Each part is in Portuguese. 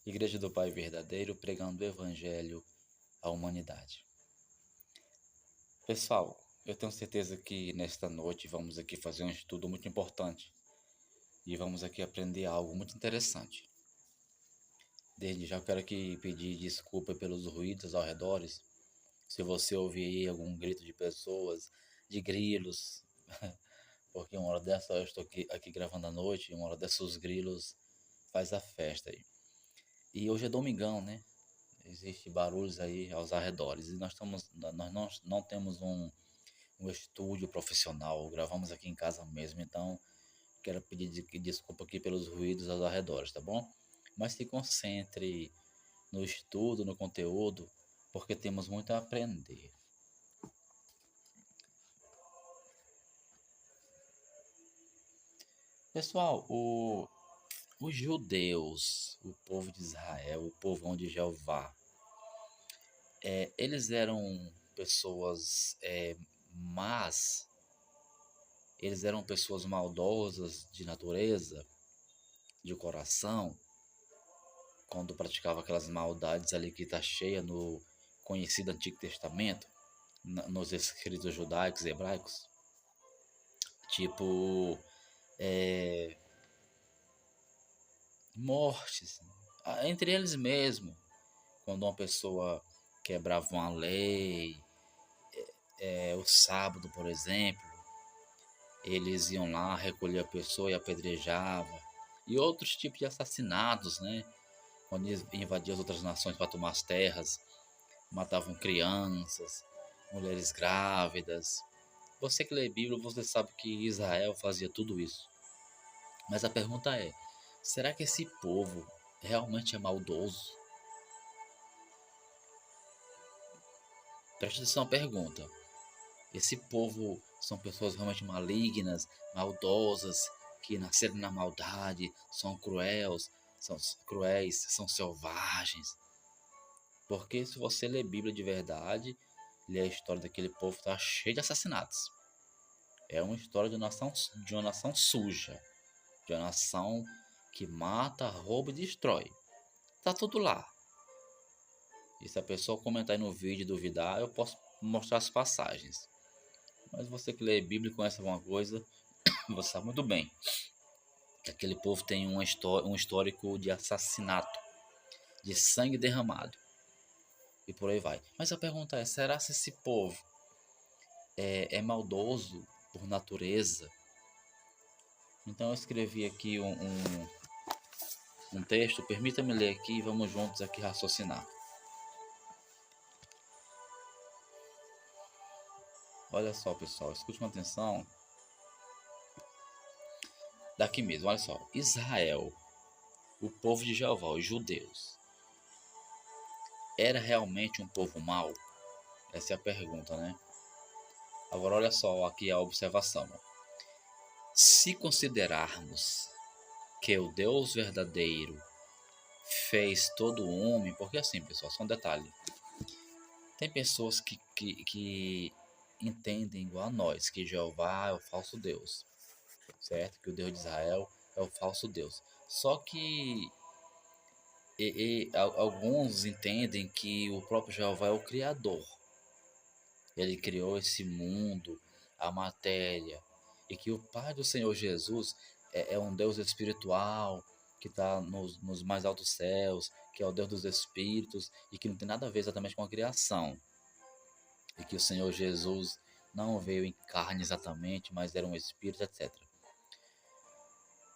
Igreja do Pai Verdadeiro, pregando o Evangelho à humanidade. Pessoal, eu tenho certeza que nesta noite vamos aqui fazer um estudo muito importante e vamos aqui aprender algo muito interessante. Desde já eu quero aqui pedir desculpa pelos ruídos ao redor. Se você ouvir aí algum grito de pessoas, de grilos, porque uma hora dessa eu estou aqui gravando à noite e uma hora dessa os grilos faz a festa aí. E hoje é domingão, né? Existem barulhos aí aos arredores e nós não temos um estúdio profissional, gravamos aqui em casa mesmo, então quero pedir desculpa aqui pelos ruídos aos arredores, tá bom? Mas se concentre no estudo, no conteúdo, porque temos muito a aprender. Pessoal, os judeus, o povo de Israel, o povão de Jeová, eles eram pessoas más, eles eram pessoas maldosas de natureza, de coração, quando praticava aquelas maldades ali que está cheia no conhecido Antigo Testamento, nos escritos judaicos e hebraicos, tipo mortes, entre eles mesmo, quando uma pessoa quebrava uma lei, o sábado, por exemplo, eles iam lá, recolher a pessoa e apedrejavam, e outros tipos de assassinatos, né? Quando eles invadiam as outras nações para tomar as terras, matavam crianças, mulheres grávidas. Você que lê Bíblia, você sabe que Israel fazia tudo isso. Mas a pergunta é, será que esse povo realmente é maldoso? Preste atenção à pergunta. Esse povo são pessoas realmente malignas, maldosas, que nasceram na maldade, são cruéis, são selvagens. Porque se você ler Bíblia de verdade, ler a história daquele povo está cheio de assassinatos. É uma história de uma nação suja, de uma nação que mata, rouba e destrói. Tá tudo lá. E se a pessoa comentar aí no vídeo e duvidar, eu posso mostrar as passagens. Mas você que lê Bíblia e conhece alguma coisa, você sabe muito bem que aquele povo tem um histórico de assassinato, de sangue derramado e por aí vai. Mas a pergunta é, será se esse povo é maldoso por natureza? Então eu escrevi aqui um texto, permita-me ler aqui e vamos juntos aqui raciocinar. Olha só, pessoal, escute com atenção. Daqui mesmo, olha só. Israel, o povo de Jeová, os judeus, era realmente um povo mau? Essa é a pergunta, né? Agora olha só aqui a observação. Se considerarmos que o Deus verdadeiro fez todo homem, porque assim, pessoal, só um detalhe. Tem pessoas que entendem igual a nós, que Jeová é o falso Deus, certo? Que o Deus de Israel é o falso Deus. Só que alguns entendem que o próprio Jeová é o Criador. Ele criou esse mundo, a matéria, e que o Pai do Senhor Jesus é um Deus espiritual, que está nos mais altos céus, que é o Deus dos Espíritos, e que não tem nada a ver exatamente com a criação. E que o Senhor Jesus não veio em carne exatamente, mas era um Espírito, etc.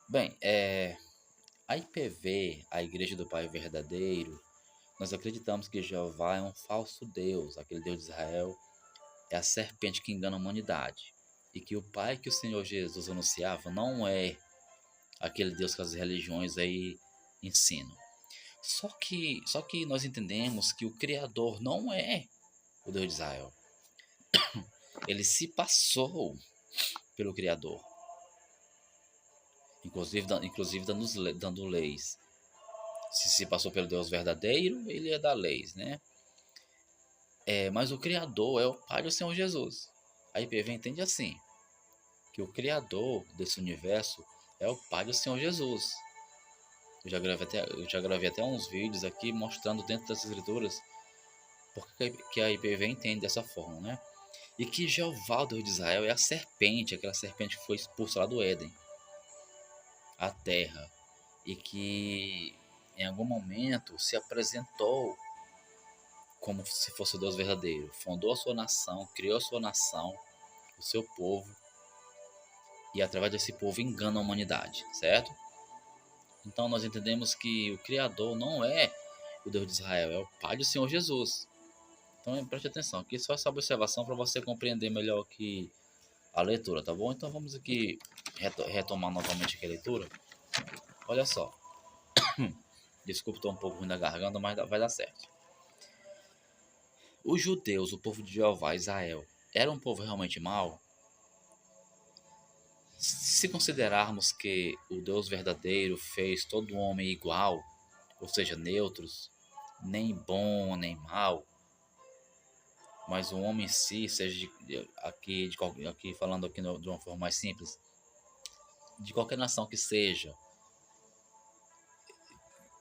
Bem, a IPV, a Igreja do Pai Verdadeiro, nós acreditamos que Jeová é um falso Deus, aquele Deus de Israel, é a serpente que engana a humanidade. E que o Pai que o Senhor Jesus anunciava não é aquele Deus que as religiões aí ensinam. Só que nós entendemos que o Criador não é o Deus de Israel. Ele se passou pelo Criador, inclusive dando leis. Se passou pelo Deus verdadeiro, ele é da leis, né? Mas o Criador é o Pai do Senhor Jesus. A IPV entende assim, que o Criador desse universo é o Pai do Senhor Jesus. Eu já gravei até uns vídeos aqui mostrando dentro das escrituras porque que a IPV entende dessa forma, né? E que Jeová, o Deus de Israel, é a serpente, aquela serpente que foi expulsa lá do Éden, a terra, e que em algum momento se apresentou como se fosse o Deus verdadeiro, fundou a sua nação, criou a sua nação, o seu povo, e através desse povo engana a humanidade, certo? Então nós entendemos que o Criador não é o Deus de Israel, é o Pai do Senhor Jesus. Então preste atenção, aqui só essa observação para você compreender melhor que a leitura, tá bom? Então vamos aqui retomar novamente aqui a leitura. Olha só, desculpa, estou um pouco ruim na garganta, mas vai dar certo. Os judeus, o povo de Jeová, Israel, era um povo realmente mau? Se considerarmos que o Deus verdadeiro fez todo homem igual, ou seja, neutros, nem bom nem mal, mas o homem em si, seja aqui falando aqui de uma forma mais simples, de qualquer nação que seja,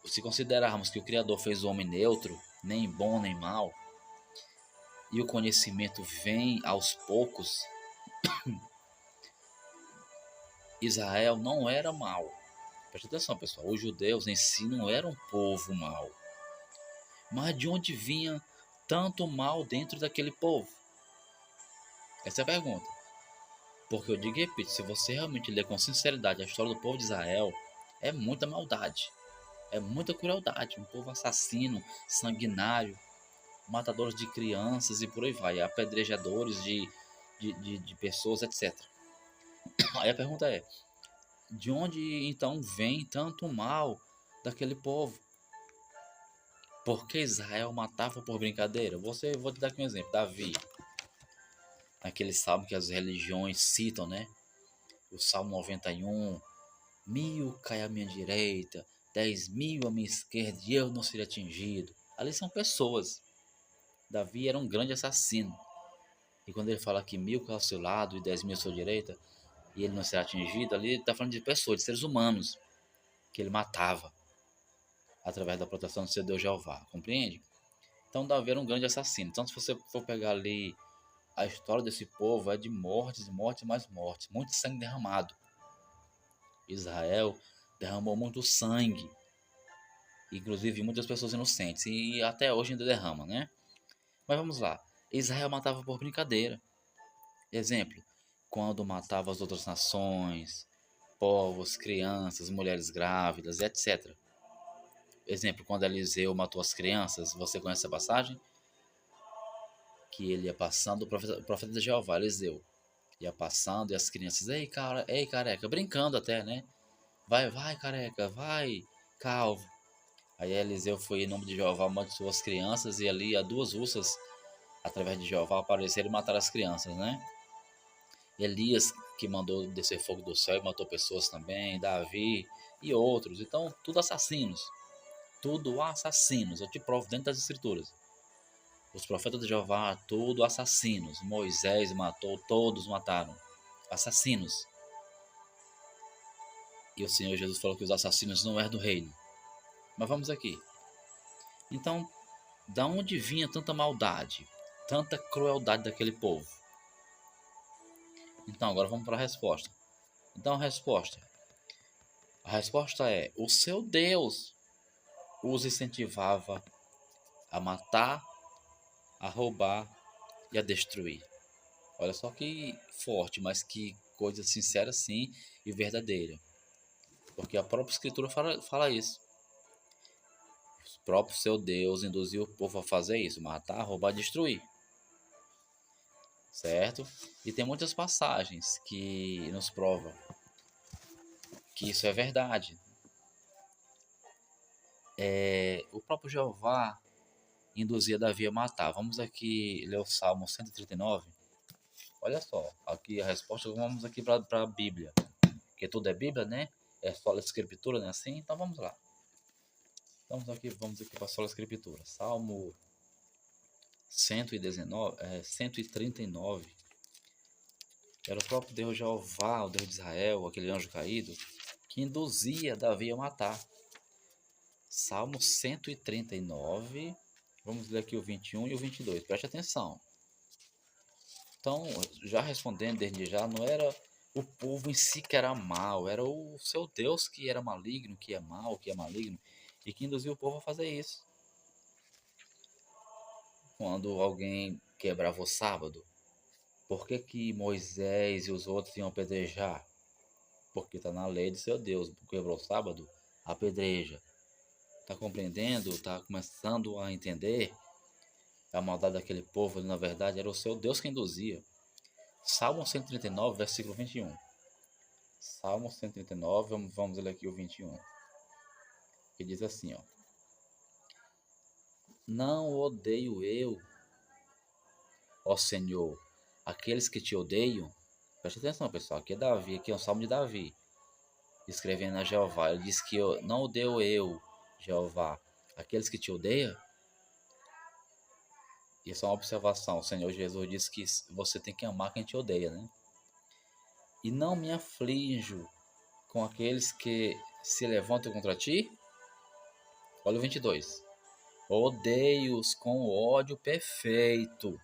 se considerarmos que o Criador fez o homem neutro, nem bom nem mal, e o conhecimento vem aos poucos, Israel não era mau. Preste atenção, pessoal, os judeus em si não eram um povo mau. Mas de onde vinha tanto mal dentro daquele povo? Essa é a pergunta. Porque eu digo e repito, se você realmente ler com sinceridade a história do povo de Israel, é muita maldade, é muita crueldade, um povo assassino, sanguinário, matadores de crianças e por aí vai, apedrejadores de pessoas, etc. Aí a pergunta é, de onde então vem tanto mal daquele povo? Porque Israel matava por brincadeira? Vou te dar aqui um exemplo, Davi, aquele salmo que as religiões citam, né? O Salmo 91, 1000 cai à minha direita, 10.000 à minha esquerda e eu não seria atingido. Ali são pessoas. Davi era um grande assassino. E quando ele fala que 1000 cai ao seu lado e 10.000 à sua direita, e ele não será atingido, ali ele está falando de pessoas, de seres humanos, que ele matava através da proteção do seu Deus Jeová, compreende? Então Davi era um grande assassino. Então se você for pegar ali a história desse povo, é de mortes, mortes mais mortes, muito sangue derramado. Israel derramou muito sangue, inclusive muitas pessoas inocentes, e até hoje ainda derrama, né? Mas vamos lá, Israel matava por brincadeira. Exemplo, quando matava as outras nações, povos, crianças, mulheres grávidas, etc. Exemplo, quando Eliseu matou as crianças, você conhece a passagem? Que ele ia passando, o profeta de Jeová, Eliseu, ia passando e as crianças, ei, cara, ei, careca, brincando até, né? Vai, vai, careca, vai, calvo. Aí Eliseu foi em nome de Jeová, amaldiçoou as crianças e ali as duas ursas, através de Jeová, apareceram e mataram as crianças, né? Elias, que mandou descer fogo do céu e matou pessoas também, Davi e outros. Então, tudo assassinos. Tudo assassinos. Eu te provo dentro das escrituras. Os profetas de Jeová, tudo assassinos. Moisés matou, todos mataram. Assassinos. E o Senhor Jesus falou que os assassinos não eram do reino. Mas vamos aqui. Então, da onde vinha tanta maldade, tanta crueldade daquele povo? Então, agora vamos para a resposta. Então, a resposta é: o seu Deus os incentivava a matar, a roubar e a destruir. Olha só que forte, mas que coisa sincera sim e verdadeira. Porque a própria escritura fala isso. O próprio seu Deus induziu o povo a fazer isso, matar, roubar e destruir. Certo? E tem muitas passagens que nos provam que isso é verdade. O próprio Jeová induzia Davi a matar. Vamos aqui ler o Salmo 139. Olha só, aqui a resposta, vamos aqui para a Bíblia. Porque tudo é Bíblia, né? É sola escritura, né? Assim, então vamos lá. Vamos aqui para a sola escritura. Salmo 139. Era o próprio Deus Jeová, o Deus de Israel, aquele anjo caído, que induzia Davi a matar. Salmo 139, vamos ler aqui o 21 e o 22, preste atenção. Então, já respondendo desde já, não era o povo em si que era mal, era o seu Deus que era maligno, que é mal, que é maligno, e que induziu o povo a fazer isso. Quando alguém quebrava o sábado, por que que Moisés e os outros iam apedrejar? Porque está na lei do seu Deus, quebrou o sábado, apedreja. Está compreendendo? Está começando a entender a maldade daquele povo? Na verdade, era o seu Deus que induzia. Salmo 139, versículo 21. Salmo 139, vamos ler aqui o 21. Que diz assim, ó. Não odeio eu, ó Senhor, aqueles que te odeiam. Preste atenção, pessoal. Aqui é Davi, aqui é um salmo de Davi, escrevendo a Jeová. Ele diz que eu não odeio eu, Jeová, aqueles que te odeiam. Isso é uma observação. O Senhor Jesus diz que você tem que amar quem te odeia, né? E não me aflijo com aqueles que se levantam contra ti. Olha o 22. Odeio-os com ódio perfeito.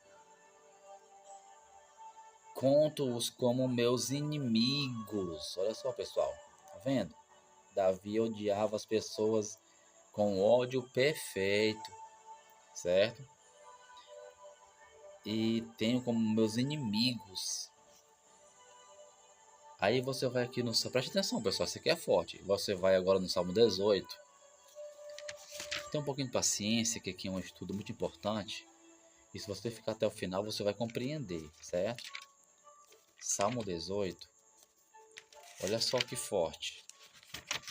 Conto-os como meus inimigos. Olha só, pessoal. Tá vendo? Davi odiava as pessoas com ódio perfeito. Certo? E tenho como meus inimigos. Aí você vai aqui no... Preste atenção, pessoal. Isso aqui é forte. Você vai agora no Salmo 18. Tenha um pouquinho de paciência, que aqui é um estudo muito importante. E se você ficar até o final, você vai compreender, certo? Salmo 18. Olha só que forte.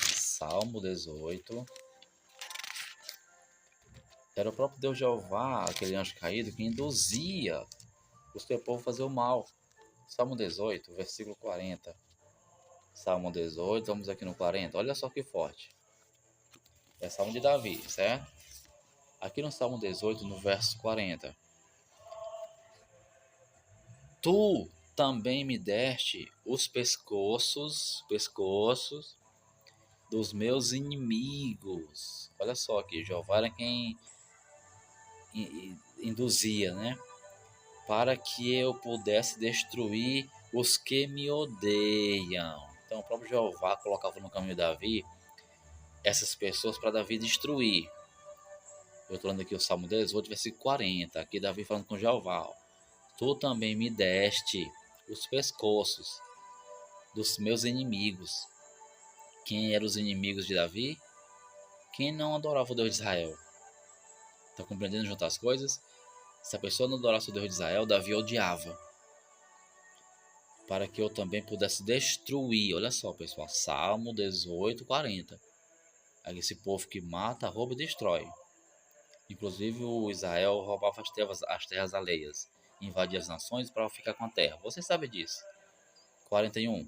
Salmo 18. Era o próprio Deus Jeová, aquele anjo caído, que induzia o seu povo a fazer o mal. Salmo 18, versículo 40. Salmo 18, vamos aqui no 40. Olha só que forte. É Salmo de Davi, certo? Aqui no Salmo 18, no verso 40. Tu também me deste os pescoços dos meus inimigos. Olha só aqui, Jeová era quem induzia, né? Para que eu pudesse destruir os que me odeiam. Então o próprio Jeová colocava no caminho de Davi essas pessoas para Davi destruir. Eu estou lendo aqui o Salmo 18, versículo 40. Aqui Davi falando com Jeová. Tu também me deste os pescoços dos meus inimigos. Quem eram os inimigos de Davi? Quem não adorava o Deus de Israel. Está compreendendo juntar as coisas? Se a pessoa não adorasse o Deus de Israel, Davi odiava. Para que eu também pudesse destruir. Olha só, pessoal. Salmo 18, 40. Aí esse povo que mata, rouba e destrói. Inclusive o Israel roubava as terras alheias. Invadia as nações para ficar com a terra. Você sabe disso. 41.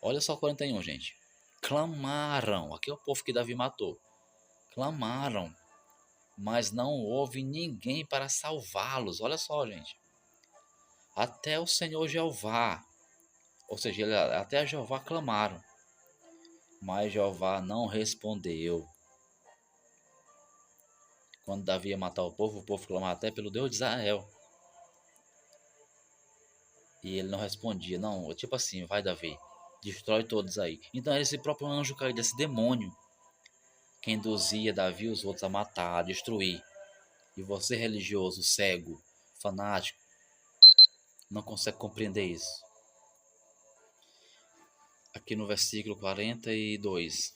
Olha só 41, gente. Clamaram. Aqui é o povo que Davi matou. Clamaram, mas não houve ninguém para salvá-los. Olha só, gente. Até o Senhor Jeová, ou seja, até a Jeová clamaram, mas Jeová não respondeu. Quando Davi ia matar o povo clamava até pelo Deus de Israel. E ele não respondia. Não, tipo assim, vai Davi, destrói todos aí. Então era esse próprio anjo caído, esse demônio, que induzia Davi e os outros a matar, a destruir. E você, religioso, cego, fanático, não consegue compreender isso. Aqui no versículo 42.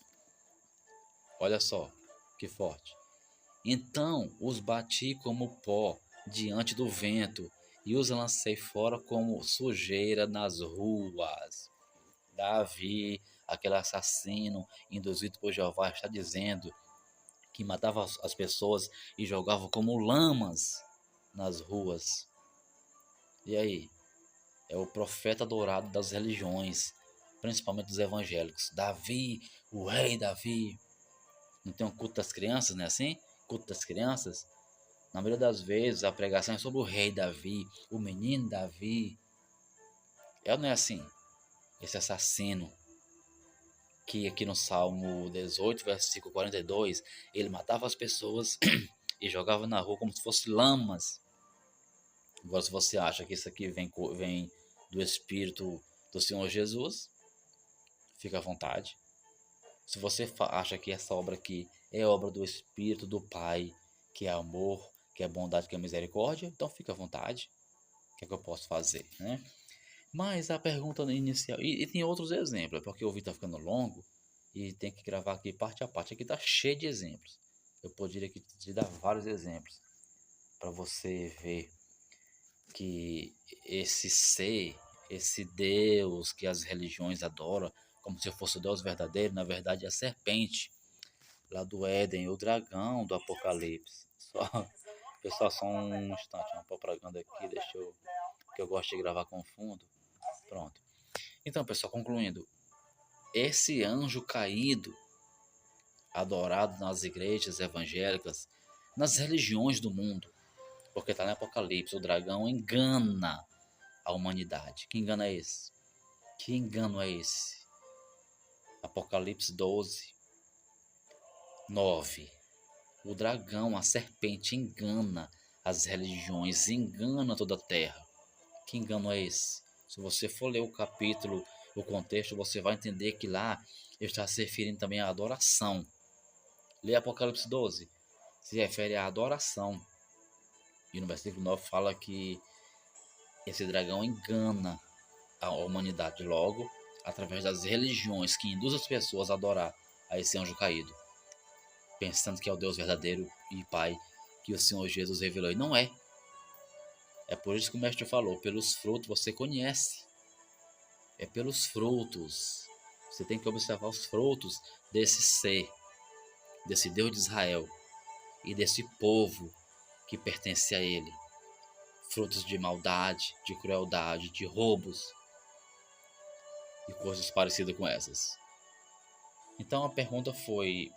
Olha só, que forte. Então os bati como pó diante do vento e os lancei fora como sujeira nas ruas. Davi, aquele assassino induzido por Jeová, está dizendo que matava as pessoas e jogava como lamas nas ruas. E aí? É o profeta dourado das religiões, principalmente dos evangélicos. Davi, o rei Davi. Não tem um culto das crianças, não é assim? Culto das crianças. Na maioria das vezes a pregação é sobre o rei Davi, o menino Davi. É ou não é assim? Esse assassino que aqui no Salmo 18, versículo 42, ele matava as pessoas e jogava na rua como se fossem lamas. Agora, se você acha que isso aqui vem do Espírito do Senhor Jesus, fica à vontade. Se você acha que essa obra aqui é obra do Espírito do Pai, que é amor, que é bondade, que é misericórdia, então fica à vontade. O que é que eu posso fazer, né? Mas a pergunta inicial, e tem outros exemplos, porque o vídeo está ficando longo e tem que gravar aqui parte a parte. Aqui está cheio de exemplos. Eu poderia aqui te dar vários exemplos para você ver que esse ser, esse Deus que as religiões adoram, como se fosse o Deus verdadeiro, na verdade é a serpente lá do Éden, o dragão do Apocalipse. Pessoal, só um instante, uma propaganda aqui, deixa eu, que eu gosto de gravar com fundo. Pronto. Então, pessoal, concluindo, esse anjo caído, adorado nas igrejas evangélicas, nas religiões do mundo, porque está no Apocalipse, o dragão engana a humanidade. Que engano é esse? Que engano é esse? Apocalipse 12, 9. O dragão, a serpente, engana as religiões, engana toda a terra. Que engano é esse? Se você for ler o capítulo, o contexto, você vai entender que lá ele está se referindo também à adoração. Lê Apocalipse 12, se refere à adoração. E no versículo 9 fala que esse dragão engana a humanidade logo, através das religiões que induzem as pessoas a adorar a esse anjo caído, pensando que é o Deus verdadeiro e Pai que o Senhor Jesus revelou. E não é. É por isso que o mestre falou, pelos frutos você conhece. É pelos frutos. Você tem que observar os frutos desse ser, desse Deus de Israel e desse povo que pertence a ele. Frutos de maldade, de crueldade, de roubos e coisas parecidas com essas. Então a pergunta foi: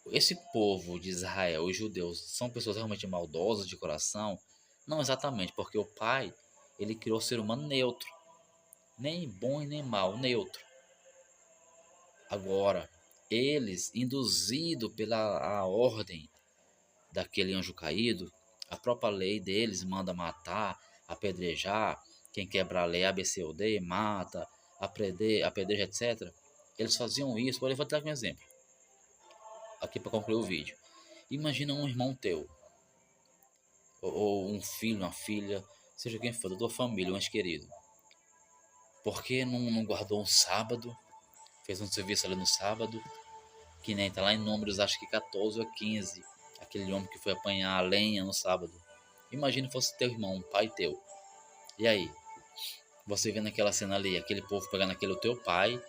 esse povo de Israel, os judeus, são pessoas realmente maldosas de coração? Não exatamente, porque o Pai, ele criou o ser humano neutro, nem bom e nem mal, neutro. Agora, eles, induzidos pela a ordem daquele anjo caído, a própria lei deles manda matar, apedrejar, quem quebra a lei ABCD, mata, apedreja, etc. Eles faziam isso. Vou dar um exemplo aqui para concluir o vídeo. Imagina um irmão teu, ou um filho, uma filha, seja quem for, da tua família, um ente querido. Por que não guardou um sábado, fez um serviço ali no sábado, que nem tá lá em Números, acho que 14 ou 15, aquele homem que foi apanhar a lenha no sábado. Imagina fosse teu irmão, um pai teu. E aí? Você vendo aquela cena ali, aquele povo pegando aquele teu pai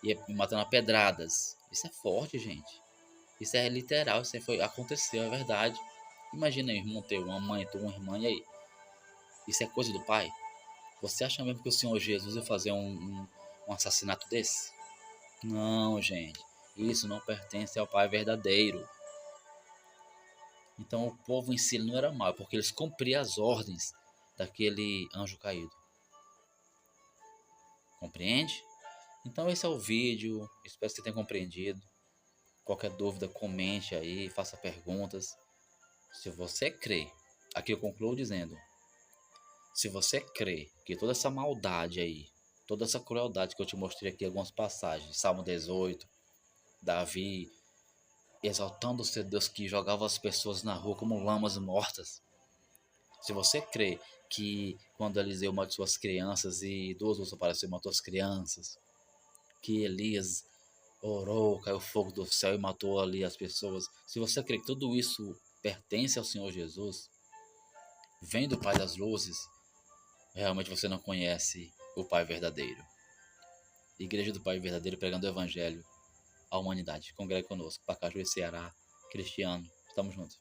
e matando a pedradas. Isso é forte, gente. Isso é literal, aconteceu, é verdade. Imagina um irmão teu, uma mãe tua, uma irmã, e aí? Isso é coisa do pai? Você acha mesmo que o Senhor Jesus ia fazer um assassinato desse? Não, gente. Isso não pertence ao Pai verdadeiro. Então o povo em si não era mau, porque eles cumpriam as ordens daquele anjo caído. Compreende? Então esse é o vídeo. Espero que você tenha compreendido. Qualquer dúvida, comente aí, faça perguntas. Se você crê, aqui eu concluo dizendo: se você crê que toda essa maldade aí, toda essa crueldade que eu te mostrei aqui, algumas passagens, Salmo 18, Davi exaltando o seu Deus que jogava as pessoas na rua como lamas mortas. Se você crê que quando Eliseu matou suas crianças e duas vezes apareceu e matou as crianças, que Elias orou, caiu fogo do céu e matou ali as pessoas, se você crê que tudo isso pertence ao Senhor Jesus, vem do Pai das Luzes, realmente você não conhece o Pai verdadeiro. Igreja do Pai verdadeiro pregando o Evangelho à humanidade. Congregue conosco, Pacaju e Ceará, Cristiano, estamos juntos.